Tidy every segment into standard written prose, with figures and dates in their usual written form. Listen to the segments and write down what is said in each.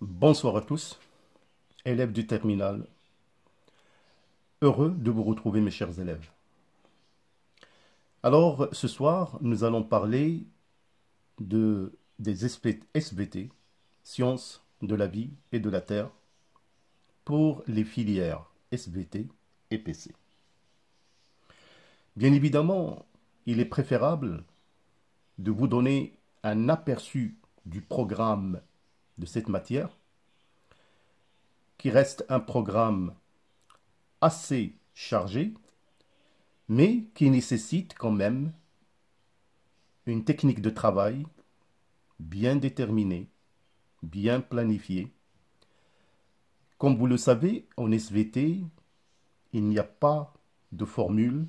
Bonsoir à tous, élèves du terminal. Heureux de vous retrouver mes chers élèves. Alors ce soir, nous allons parler des SVT, Sciences de la vie et de la terre, pour les filières SVT et PC. Bien évidemment, il est préférable de vous donner un aperçu du programme de cette matière, qui reste un programme assez chargé, mais qui nécessite quand même une technique de travail bien déterminée, bien planifiée. Comme vous le savez, en SVT, il n'y a pas de formule,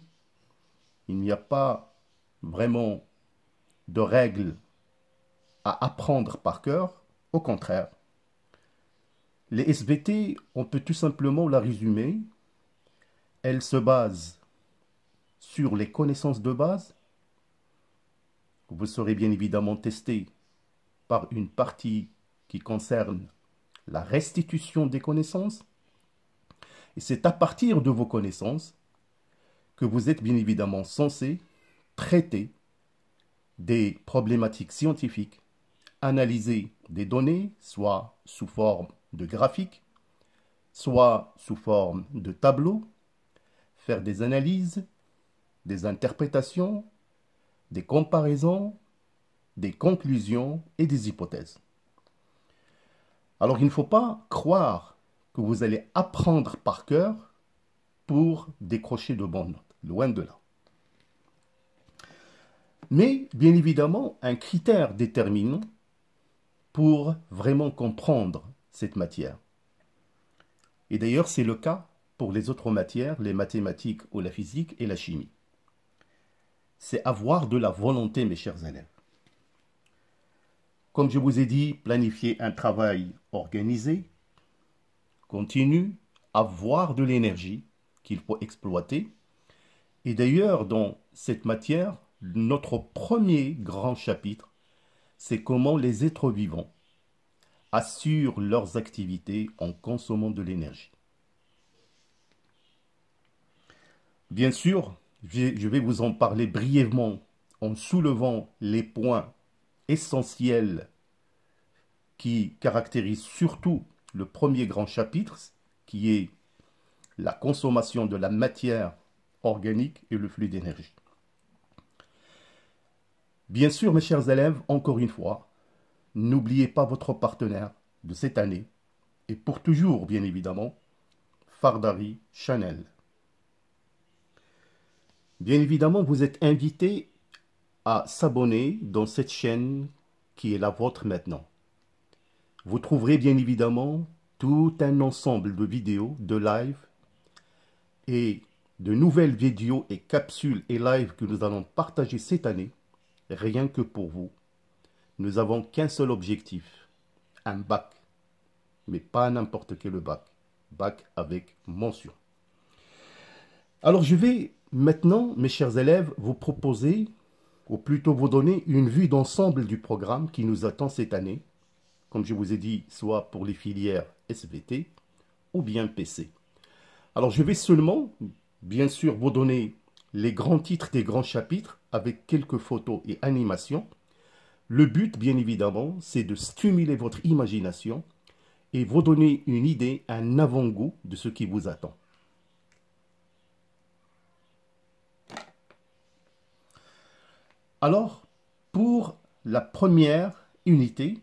il n'y a pas vraiment de règles à apprendre par cœur. Au contraire, les SVT, on peut tout simplement la résumer. Elles se basent sur les connaissances de base. Vous serez bien évidemment testé par une partie qui concerne la restitution des connaissances. Et c'est à partir de vos connaissances que vous êtes bien évidemment censé traiter des problématiques scientifiques, analyser des données, soit sous forme de graphiques, soit sous forme de tableaux, faire des analyses, des interprétations, des comparaisons, des conclusions et des hypothèses. Alors il ne faut pas croire que vous allez apprendre par cœur pour décrocher de bonnes notes, loin de là. Mais bien évidemment, un critère déterminant pour vraiment comprendre cette matière. Et d'ailleurs, c'est le cas pour les autres matières, les mathématiques ou la physique et la chimie. C'est avoir de la volonté, mes chers élèves. Comme je vous ai dit, planifier un travail organisé, continu, avoir de l'énergie qu'il faut exploiter. Et d'ailleurs, dans cette matière, notre premier grand chapitre, c'est comment les êtres vivants assurent leurs activités en consommant de l'énergie. Bien sûr, je vais vous en parler brièvement en soulevant les points essentiels qui caractérisent surtout le premier grand chapitre, qui est la consommation de la matière organique et le flux d'énergie. Bien sûr, mes chers élèves, encore une fois, n'oubliez pas votre partenaire de cette année, et pour toujours, bien évidemment, Fardari Chanel. Bien évidemment, vous êtes invités à s'abonner dans cette chaîne qui est la vôtre maintenant. Vous trouverez bien évidemment tout un ensemble de vidéos, de live et de nouvelles vidéos et capsules et lives que nous allons partager cette année, rien que pour vous. Nous n'avons qu'un seul objectif, un bac, mais pas n'importe quel bac, bac avec mention. Alors je vais maintenant, mes chers élèves, vous proposer, ou plutôt vous donner une vue d'ensemble du programme qui nous attend cette année, comme je vous ai dit, soit pour les filières SVT ou bien PC. Alors je vais seulement, bien sûr, vous donner les grands titres des grands chapitres avec quelques photos et animations. Le but, bien évidemment, c'est de stimuler votre imagination et vous donner une idée, un avant-goût de ce qui vous attend. Alors, pour la première unité,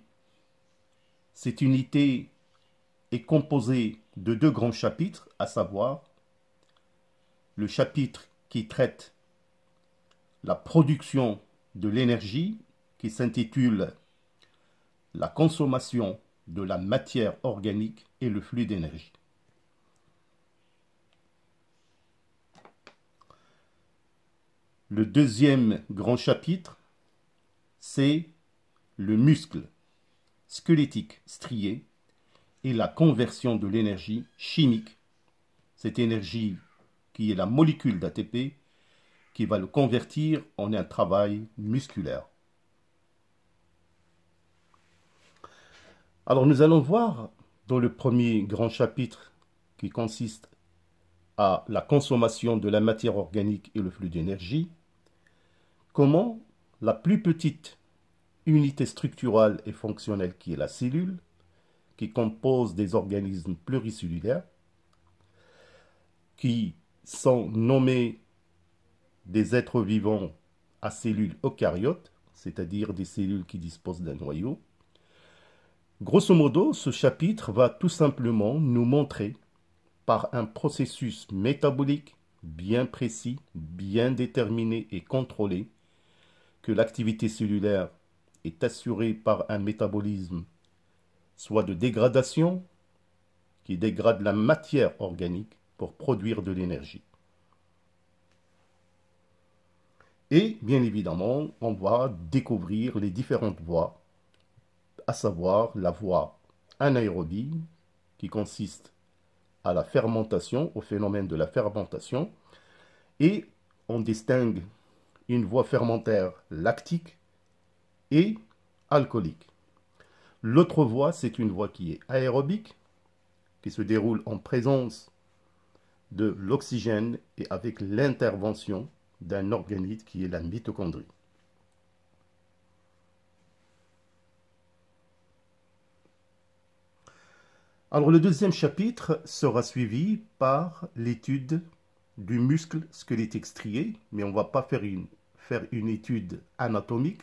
cette unité est composée de deux grands chapitres, à savoir le chapitre qui traite la production de l'énergie, qui s'intitule la consommation de la matière organique et le flux d'énergie. Le deuxième grand chapitre, c'est le muscle squelettique strié et la conversion de l'énergie chimique, cette énergie qui est la molécule d'ATP, qui va le convertir en un travail musculaire. Alors nous allons voir dans le premier grand chapitre qui consiste à la consommation de la matière organique et le flux d'énergie, comment la plus petite unité structurale et fonctionnelle qui est la cellule, qui compose des organismes pluricellulaires, qui sont nommés des êtres vivants à cellules eucaryotes, c'est-à-dire des cellules qui disposent d'un noyau. Grosso modo, ce chapitre va tout simplement nous montrer par un processus métabolique bien précis, bien déterminé et contrôlé que l'activité cellulaire est assurée par un métabolisme soit de dégradation, qui dégrade la matière organique pour produire de l'énergie. Et bien évidemment, on va découvrir les différentes voies, à savoir la voie anaérobie, qui consiste à la fermentation, au phénomène de la fermentation, et on distingue une voie fermentaire lactique et alcoolique. L'autre voie, c'est une voie qui est aérobique, qui se déroule en présence de l'oxygène et avec l'intervention d'un organite qui est la mitochondrie. Alors le deuxième chapitre sera suivi par l'étude du muscle squelettique strié, mais on ne va pas faire une étude anatomique,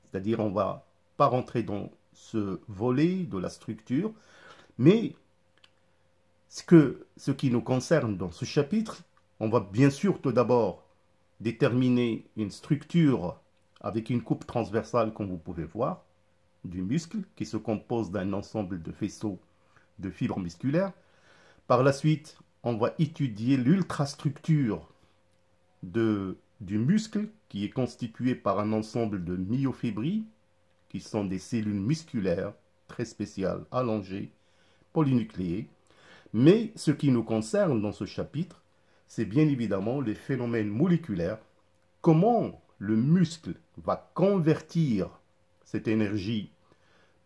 c'est-à-dire on ne va pas rentrer dans ce volet de la structure, mais ce qui nous concerne dans ce chapitre, on va bien sûr tout d'abord déterminer une structure avec une coupe transversale, comme vous pouvez voir, du muscle qui se compose d'un ensemble de faisceaux de fibres musculaires. Par la suite, on va étudier l'ultrastructure du muscle qui est constitué par un ensemble de myofibrilles qui sont des cellules musculaires très spéciales, allongées, polynucléées. Mais ce qui nous concerne dans ce chapitre, c'est bien évidemment les phénomènes moléculaires, comment le muscle va convertir cette énergie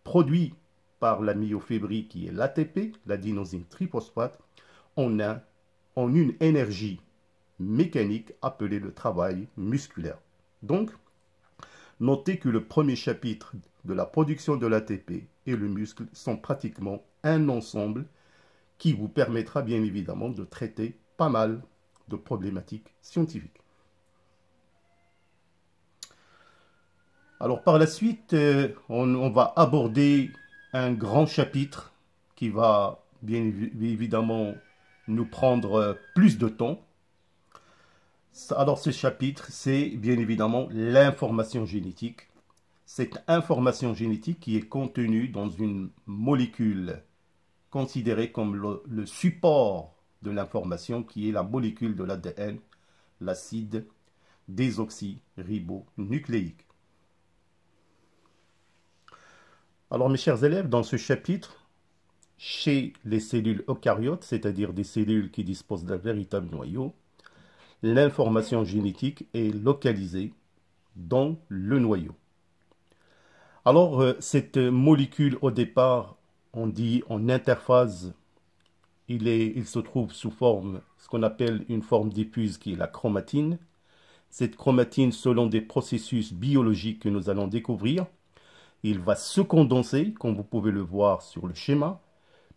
produite par la myofibrile qui est l'ATP, l'adénosine triphosphate, en une énergie mécanique appelée le travail musculaire. Donc, notez que le premier chapitre de la production de l'ATP et le muscle sont pratiquement un ensemble qui vous permettra bien évidemment de traiter pas mal de problématiques scientifiques. Alors par la suite, on va aborder un grand chapitre qui va bien évidemment nous prendre plus de temps. Alors ce chapitre, c'est bien évidemment l'information génétique. Cette information génétique qui est contenue dans une molécule considérée comme le support de l'information qui est la molécule de l'ADN, l'acide désoxyribonucléique. Alors mes chers élèves, dans ce chapitre, chez les cellules eucaryotes, c'est-à-dire des cellules qui disposent d'un véritable noyau, l'information génétique est localisée dans le noyau. Alors cette molécule au départ, on dit en interphase, il se trouve sous forme, ce qu'on appelle une forme diffuse qui est la chromatine. Cette chromatine, selon des processus biologiques que nous allons découvrir, il va se condenser, comme vous pouvez le voir sur le schéma,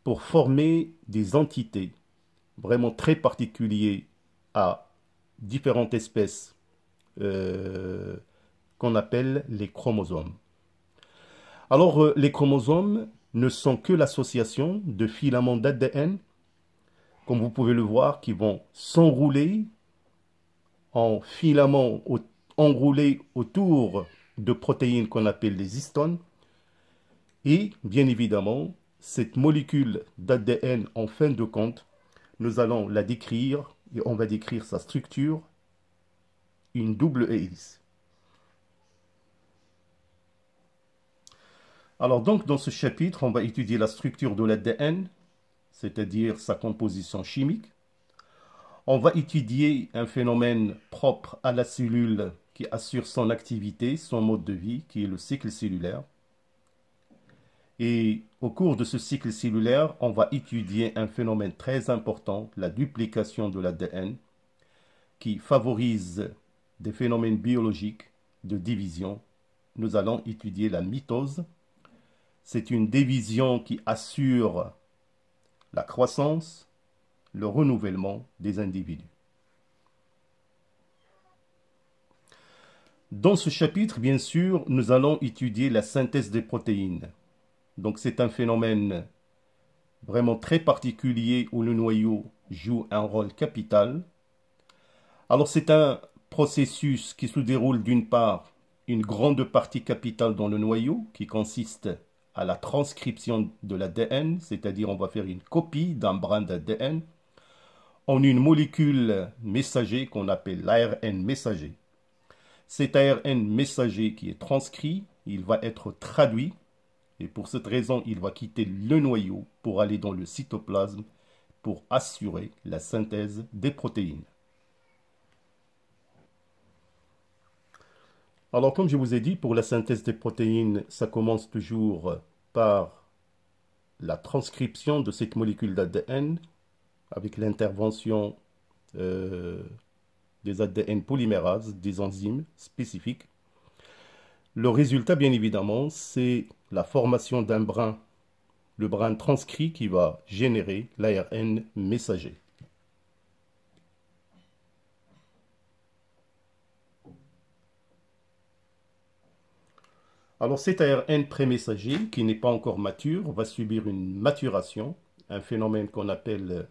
pour former des entités vraiment très particulières à différentes espèces qu'on appelle les chromosomes. Alors, les chromosomes ne sont que l'association de filaments d'ADN, comme vous pouvez le voir, qui vont s'enrouler en filaments enroulés autour de protéines qu'on appelle les histones. Et bien évidemment, cette molécule d'ADN, en fin de compte, nous allons la décrire, et on va décrire sa structure, une double hélice. Alors donc, dans ce chapitre, on va étudier la structure de l'ADN, c'est-à-dire sa composition chimique. On va étudier un phénomène propre à la cellule qui assure son activité, son mode de vie, qui est le cycle cellulaire. Et au cours de ce cycle cellulaire, on va étudier un phénomène très important, la duplication de l'ADN, qui favorise des phénomènes biologiques de division. Nous allons étudier la mitose. C'est une division qui assure la croissance, le renouvellement des individus. Dans ce chapitre, bien sûr, nous allons étudier la synthèse des protéines. Donc c'est un phénomène vraiment très particulier où le noyau joue un rôle capital. Alors c'est un processus qui se déroule d'une part une grande partie capitale dans le noyau qui consiste à la transcription de l'ADN, c'est-à-dire on va faire une copie d'un brin d'ADN en une molécule messager qu'on appelle l'ARN messager. Cet ARN messager qui est transcrit, il va être traduit et pour cette raison, il va quitter le noyau pour aller dans le cytoplasme pour assurer la synthèse des protéines. Alors, comme je vous ai dit, pour la synthèse des protéines, ça commence toujours par la transcription de cette molécule d'ADN avec l'intervention des ADN polymérases, des enzymes spécifiques. Le résultat, bien évidemment, c'est la formation d'un brin, le brin transcrit qui va générer l'ARN messager. Alors cet ARN prémessager, qui n'est pas encore mature, va subir une maturation, un phénomène qu'on appelle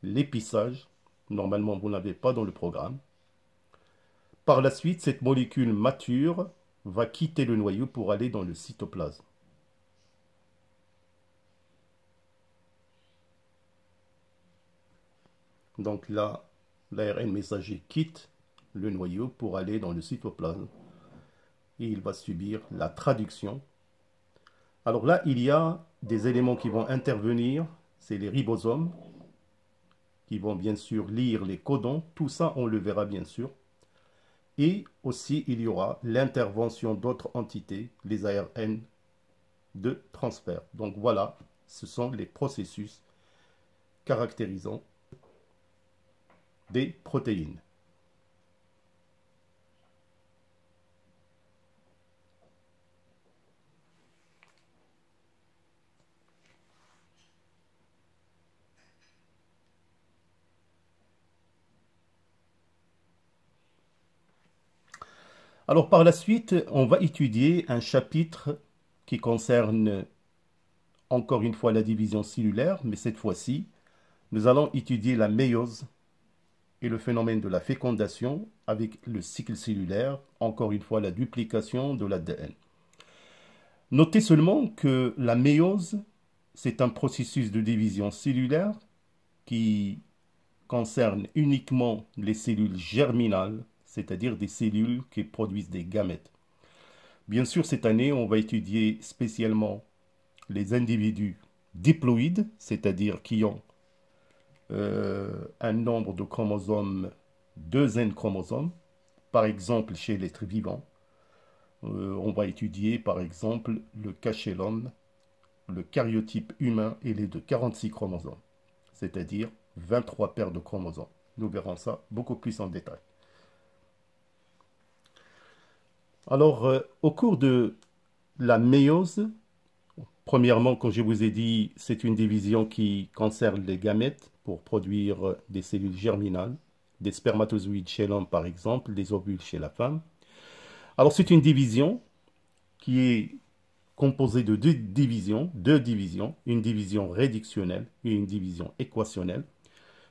l'épissage. Normalement, vous n'avez pas dans le programme. Par la suite, cette molécule mature va quitter le noyau pour aller dans le cytoplasme. Donc là, l'ARN messager quitte le noyau pour aller dans le cytoplasme. Et il va subir la traduction. Alors là, il y a des éléments qui vont intervenir. C'est les ribosomes qui vont bien sûr lire les codons. Tout ça, on le verra bien sûr. Et aussi, il y aura l'intervention d'autres entités, les ARN de transfert. Donc voilà, ce sont les processus caractérisant des protéines. Alors par la suite, on va étudier un chapitre qui concerne encore une fois la division cellulaire, mais cette fois-ci, nous allons étudier la méiose et le phénomène de la fécondation avec le cycle cellulaire, encore une fois la duplication de l'ADN. Notez seulement que la méiose, c'est un processus de division cellulaire qui concerne uniquement les cellules germinales, c'est-à-dire des cellules qui produisent des gamètes. Bien sûr, cette année, on va étudier spécialement les individus diploïdes, c'est-à-dire qui ont un nombre de chromosomes, 2 N chromosomes, par exemple chez l'être vivant. On va étudier par exemple le cachélome, le cariotype humain et les de 46 chromosomes, c'est-à-dire 23 paires de chromosomes. Nous verrons ça beaucoup plus en détail. Alors, au cours de la méiose, premièrement, comme je vous ai dit, c'est une division qui concerne les gamètes pour produire des cellules germinales, des spermatozoïdes chez l'homme par exemple, des ovules chez la femme. Alors, c'est une division qui est composée de deux divisions, une division réductionnelle et une division équationnelle.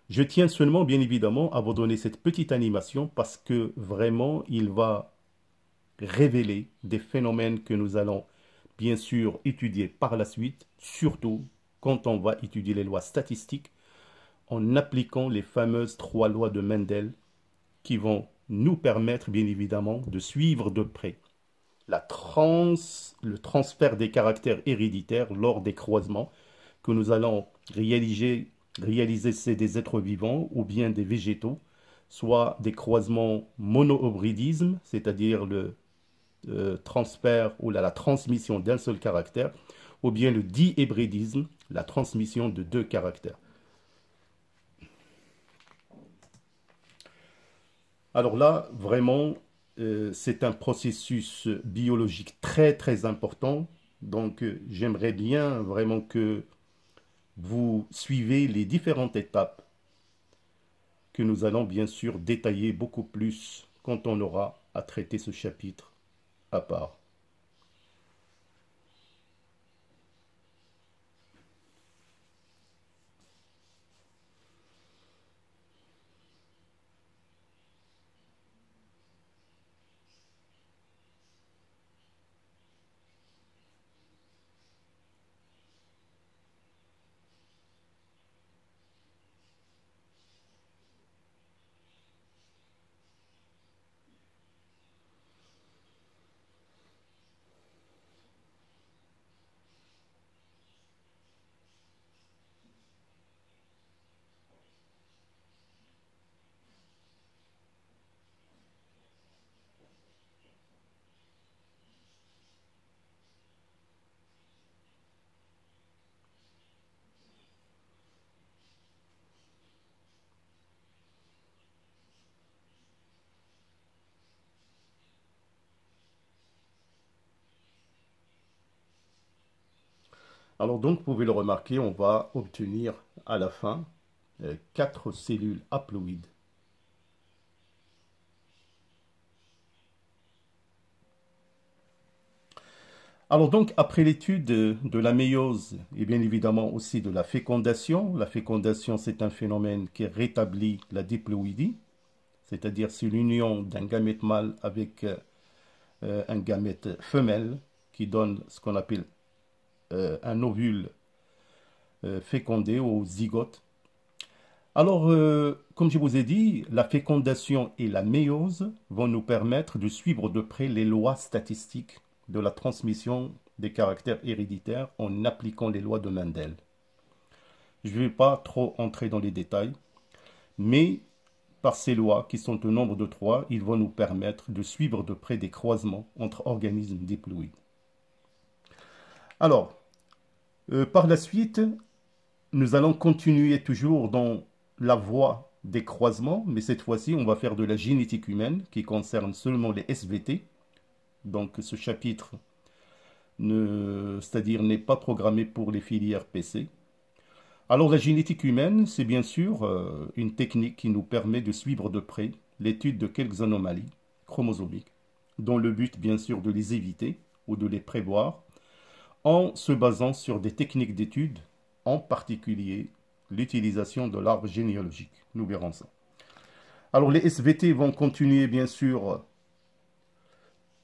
Je tiens seulement, bien évidemment, à vous donner cette petite animation parce que vraiment, il va révéler des phénomènes que nous allons bien sûr étudier par la suite, surtout quand on va étudier les lois statistiques en appliquant les fameuses 3 lois de Mendel qui vont nous permettre bien évidemment de suivre de près le transfert des caractères héréditaires lors des croisements que nous allons réaliser c'est des êtres vivants ou bien des végétaux, soit des croisements monohybridisme, c'est-à-dire le transfert ou la transmission d'un seul caractère, ou bien le dihybridisme, la transmission de deux caractères. Alors là, vraiment, c'est un processus biologique très très important. Donc, j'aimerais bien vraiment que vous suivez les différentes étapes que nous allons bien sûr détailler beaucoup plus quand on aura à traiter ce chapitre à part. Alors donc, vous pouvez le remarquer, on va obtenir à la fin 4 cellules haploïdes. Alors donc, après l'étude de la méiose et bien évidemment aussi de la fécondation c'est un phénomène qui rétablit la diploïdie, c'est-à-dire c'est l'union d'un gamète mâle avec un gamète femelle qui donne ce qu'on appelle un ovule fécondé ou zygote. Alors, comme je vous ai dit, la fécondation et la méiose vont nous permettre de suivre de près les lois statistiques de la transmission des caractères héréditaires en appliquant les lois de Mendel. Je ne vais pas trop entrer dans les détails, mais par ces lois, qui sont au nombre de 3, ils vont nous permettre de suivre de près des croisements entre organismes diploïdes. Alors, par la suite, nous allons continuer toujours dans la voie des croisements, mais cette fois-ci, on va faire de la génétique humaine qui concerne seulement les SVT. Donc, ce chapitre, c'est-à-dire n'est pas programmé pour les filières PC. Alors, la génétique humaine, c'est bien sûr une technique qui nous permet de suivre de près l'étude de quelques anomalies chromosomiques, dont le but, bien sûr, de les éviter ou de les prévoir, en se basant sur des techniques d'étude, en particulier l'utilisation de l'arbre généalogique. Nous verrons ça. Alors les SVT vont continuer bien sûr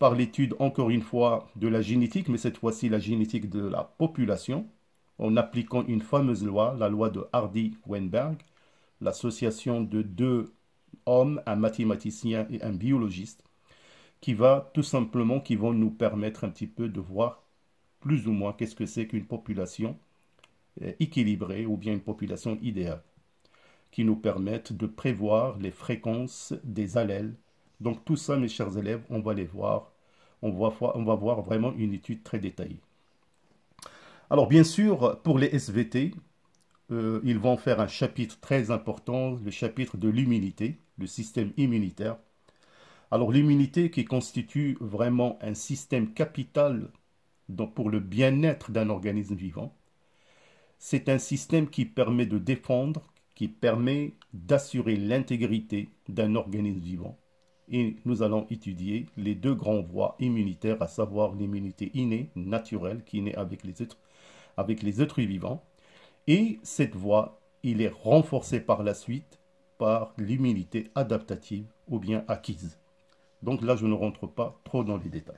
par l'étude encore une fois de la génétique, mais cette fois-ci la génétique de la population, en appliquant une fameuse loi, la loi de Hardy-Weinberg, l'association de 2 hommes, un mathématicien et un biologiste, qui vont nous permettre un petit peu de voir plus ou moins qu'est-ce que c'est qu'une population équilibrée ou bien une population idéale, qui nous permettent de prévoir les fréquences des allèles. Donc tout ça, mes chers élèves, on va les voir. On va voir vraiment une étude très détaillée. Alors bien sûr, pour les SVT, ils vont faire un chapitre très important, le chapitre de l'immunité, le système immunitaire. Alors l'immunité qui constitue vraiment un système capital pour le bien-être d'un organisme vivant. C'est un système qui permet de défendre, qui permet d'assurer l'intégrité d'un organisme vivant. Et nous allons étudier les 2 grandes voies immunitaires, à savoir l'immunité innée, naturelle, qui naît avec les êtres vivants. Et cette voie, il est renforcée par la suite par l'immunité adaptative ou bien acquise. Donc là, je ne rentre pas trop dans les détails.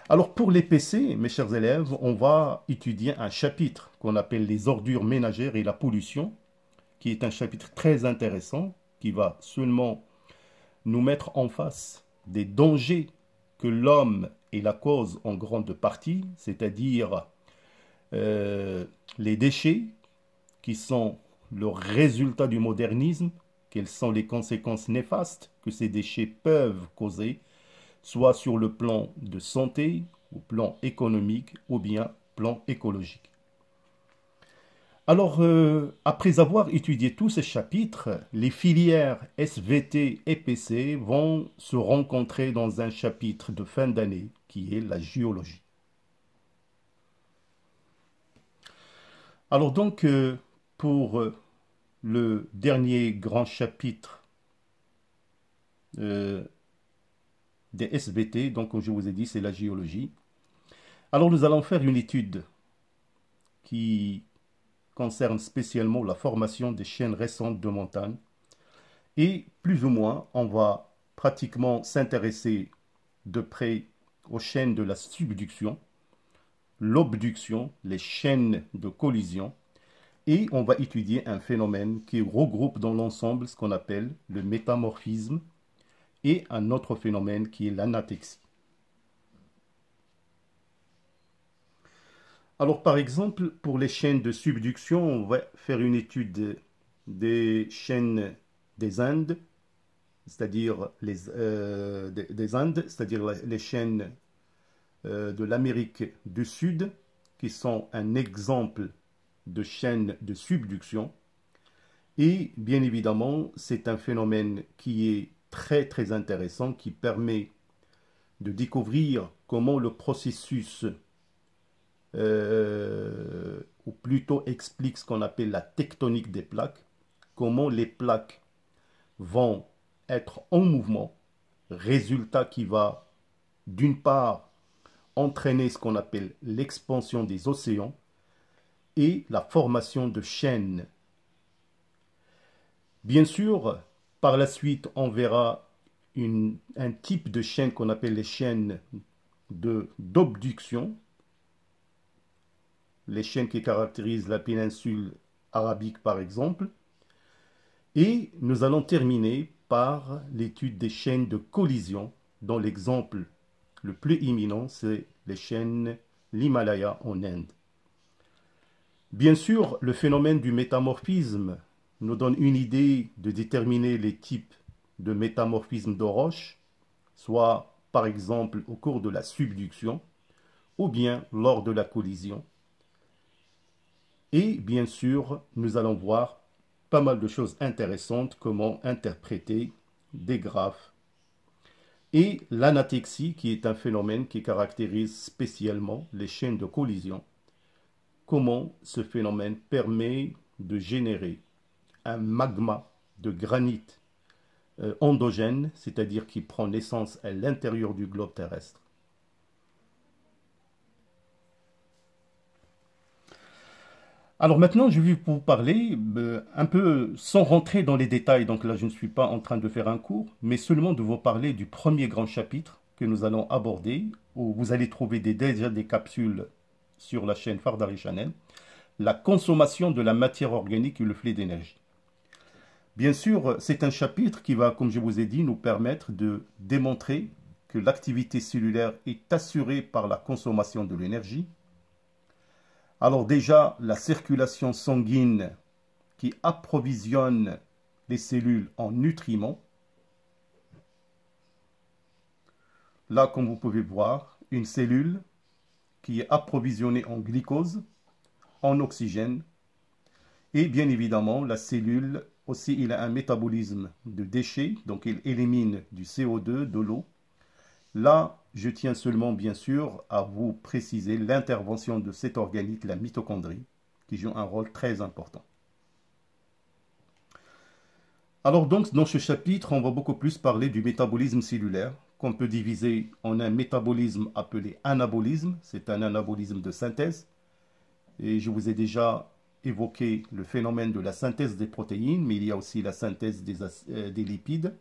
Alors pour les PC, mes chers élèves, on va étudier un chapitre qu'on appelle les ordures ménagères et la pollution, qui est un chapitre très intéressant, qui va seulement nous mettre en face des dangers que l'homme est la cause en grande partie, c'est-à-dire les déchets qui sont le résultat du modernisme, quelles sont les conséquences néfastes que ces déchets peuvent causer, soit sur le plan de santé, au plan économique ou bien plan écologique. Alors, après avoir étudié tous ces chapitres, les filières SVT et PC vont se rencontrer dans un chapitre de fin d'année qui est la géologie. Alors donc, pour le dernier grand chapitre des SVT, donc comme je vous ai dit, c'est la géologie. Alors nous allons faire une étude qui concerne spécialement la formation des chaînes récentes de montagnes. Et plus ou moins, on va pratiquement s'intéresser de près aux chaînes de la subduction, l'obduction, les chaînes de collision, et on va étudier un phénomène qui regroupe dans l'ensemble ce qu'on appelle le métamorphisme et un autre phénomène qui est l'anatexie. Alors par exemple, pour les chaînes de subduction, on va faire une étude des chaînes des Indes, c'est-à-dire des Indes, c'est-à-dire les chaînes de l'Amérique du Sud, qui sont un exemple de chaînes de subduction. Et bien évidemment, c'est un phénomène qui est très très intéressant, qui permet de découvrir comment le processus ou plutôt explique ce qu'on appelle la tectonique des plaques, comment les plaques vont être en mouvement, résultat qui va d'une part entraîner ce qu'on appelle l'expansion des océans et la formation de chaînes. Bien sûr, par la suite, on verra un type de chaîne qu'on appelle les chaînes d'obduction, les chaînes qui caractérisent la péninsule arabique par exemple. Et nous allons terminer par l'étude des chaînes de collision, dont l'exemple le plus imminent, c'est les chaînes l'Himalaya en Inde. Bien sûr, le phénomène du métamorphisme nous donne une idée de déterminer les types de métamorphisme de roches, soit par exemple au cours de la subduction, ou bien lors de la collision. Et bien sûr, nous allons voir pas mal de choses intéressantes, comment interpréter des graphes. Et l'anatexie, qui est un phénomène qui caractérise spécialement les chaînes de collision. Comment ce phénomène permet de générer un magma de granit endogène, c'est-à-dire qui prend naissance à l'intérieur du globe terrestre. Alors maintenant, je vais vous parler un peu sans rentrer dans les détails, donc là je ne suis pas en train de faire un cours, mais seulement de vous parler du premier grand chapitre que nous allons aborder, où vous allez trouver déjà des capsules sur la chaîne Fardari Channel, la consommation de la matière organique et le flux d'énergie. Bien sûr, c'est un chapitre qui va, comme je vous ai dit, nous permettre de démontrer que l'activité cellulaire est assurée par la consommation de l'énergie. Alors déjà, la circulation sanguine qui approvisionne les cellules en nutriments. Là, comme vous pouvez voir, une cellule qui est approvisionnée en glucose, en oxygène. Et bien évidemment, la cellule aussi, il a un métabolisme de déchets, donc il élimine du CO2, de l'eau. Là, je tiens seulement, bien sûr, à vous préciser l'intervention de cet organite, la mitochondrie, qui joue un rôle très important. Alors donc, dans ce chapitre, on va beaucoup plus parler du métabolisme cellulaire, qu'on peut diviser en un métabolisme appelé anabolisme, c'est un anabolisme de synthèse. Et je vous ai déjà évoqué le phénomène de la synthèse des protéines, mais il y a aussi la synthèse des lipides.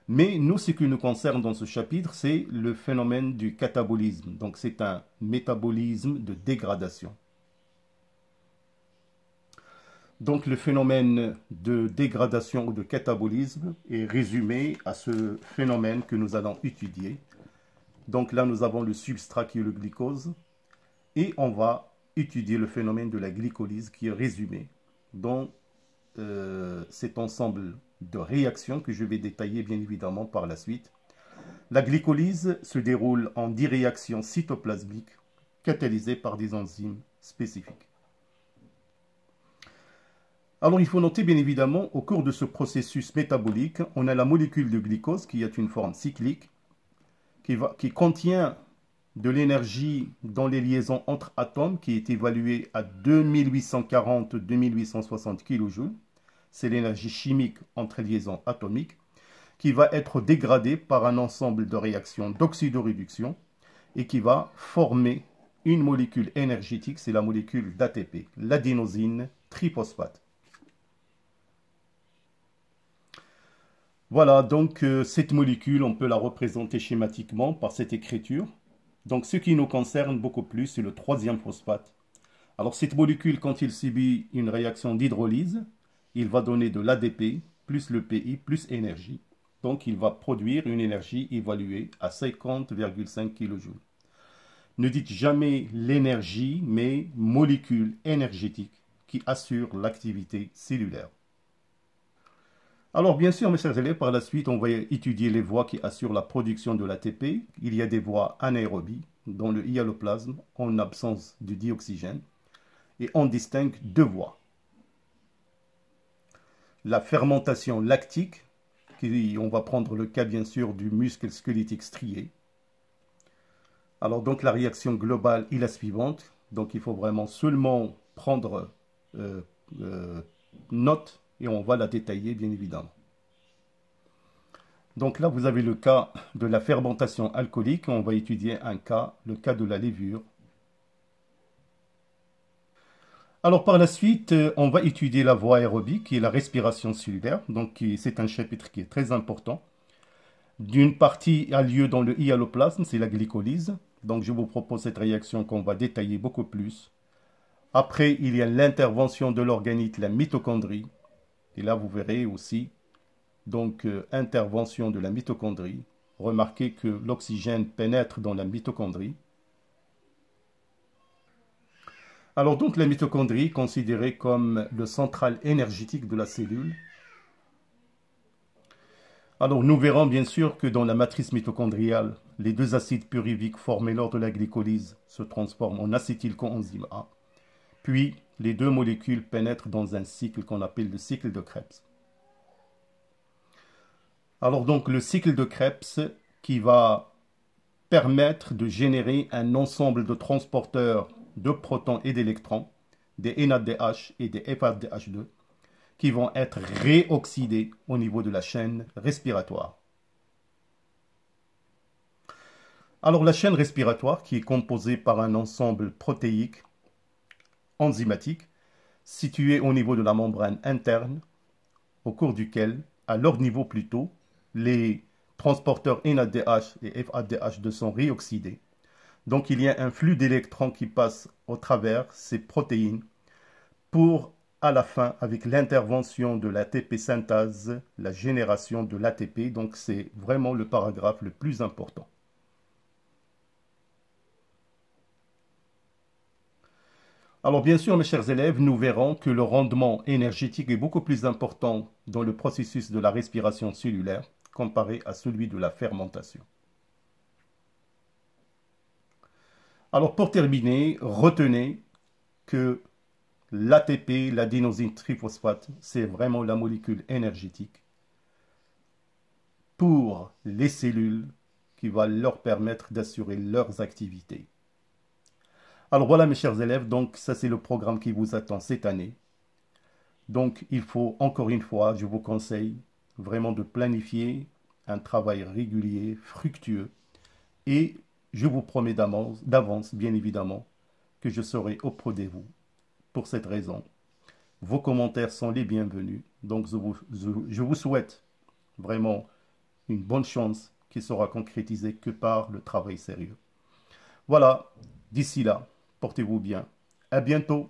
Mais nous, ce qui nous concerne dans ce chapitre, c'est le phénomène du catabolisme. Donc c'est un métabolisme de dégradation. Donc le phénomène de dégradation ou de catabolisme est résumé à ce phénomène que nous allons étudier. Donc là, nous avons le substrat qui est le glucose. Et on va étudier le phénomène de la glycolyse qui est résumé dans cet ensemble de réactions que je vais détailler bien évidemment par la suite. La glycolyse se déroule en 10 réactions cytoplasmiques catalysés par des enzymes spécifiques. Alors il faut noter bien évidemment, au cours de ce processus métabolique, on a la molécule de glucose qui est une forme cyclique, qui contient de l'énergie dans les liaisons entre atomes, qui est évaluée à 2840-2860 kJ. C'est l'énergie chimique entre liaisons atomiques, qui va être dégradée par un ensemble de réactions d'oxydoréduction et qui va former une molécule énergétique, c'est la molécule d'ATP, l'adénosine triphosphate. Voilà, donc cette molécule, on peut la représenter schématiquement par cette écriture. Donc ce qui nous concerne beaucoup plus, c'est le 3e phosphate. Alors cette molécule, quand il subit une réaction d'hydrolyse, il va donner de l'ADP plus le PI plus énergie. Donc il va produire une énergie évaluée à 50,5 kJ. Ne dites jamais l'énergie, mais molécule énergétique qui assure l'activité cellulaire. Alors bien sûr, mes chers élèves, par la suite, on va étudier les voies qui assurent la production de l'ATP. Il y a des voies anaérobies dans le hyaloplasme en absence de dioxygène. Et on distingue deux voies. La fermentation lactique, on va prendre le cas bien sûr du muscle squelettique strié. Alors donc la réaction globale est la suivante. Donc il faut vraiment seulement prendre note et on va la détailler bien évidemment. Donc là vous avez le cas de la fermentation alcoolique. On va étudier le cas de la levure. Alors par la suite, on va étudier la voie aérobique qui est la respiration cellulaire. Donc c'est un chapitre qui est très important. D'une partie a lieu dans le hyaloplasme, c'est la glycolyse. Donc je vous propose cette réaction qu'on va détailler beaucoup plus. Après, il y a l'intervention de l'organite, la mitochondrie. Et là, vous verrez aussi, donc, intervention de la mitochondrie. Remarquez que l'oxygène pénètre dans la mitochondrie. Alors donc, la mitochondrie est considérée comme le central énergétique de la cellule. Alors nous verrons bien sûr que dans la matrice mitochondriale, les deux acides pyruviques formés lors de la glycolyse se transforment en acétylcoenzyme A. Puis, les deux molécules pénètrent dans un cycle qu'on appelle le cycle de Krebs. Alors donc, le cycle de Krebs qui va permettre de générer un ensemble de transporteurs de protons et d'électrons, des NADH et des FADH2, qui vont être réoxydés au niveau de la chaîne respiratoire. Alors la chaîne respiratoire qui est composée par un ensemble protéique enzymatique situé au niveau de la membrane interne, au cours duquel, à leur niveau plutôt, les transporteurs NADH et FADH2 sont réoxydés. Donc il y a un flux d'électrons qui passe au travers ces protéines pour, à la fin, avec l'intervention de l'ATP synthase, la génération de l'ATP. Donc c'est vraiment le paragraphe le plus important. Alors bien sûr, mes chers élèves, nous verrons que le rendement énergétique est beaucoup plus important dans le processus de la respiration cellulaire comparé à celui de la fermentation. Alors pour terminer, retenez que l'ATP, l'adénosine triphosphate, c'est vraiment la molécule énergétique pour les cellules qui va leur permettre d'assurer leurs activités. Alors voilà mes chers élèves, donc ça c'est le programme qui vous attend cette année. Donc il faut encore une fois, je vous conseille vraiment de planifier un travail régulier, fructueux. Et je vous promets d'avance, bien évidemment, que je serai auprès de vous pour cette raison. Vos commentaires sont les bienvenus. Donc je vous souhaite vraiment une bonne chance qui sera concrétisée que par le travail sérieux. Voilà, d'ici là, portez-vous bien. À bientôt.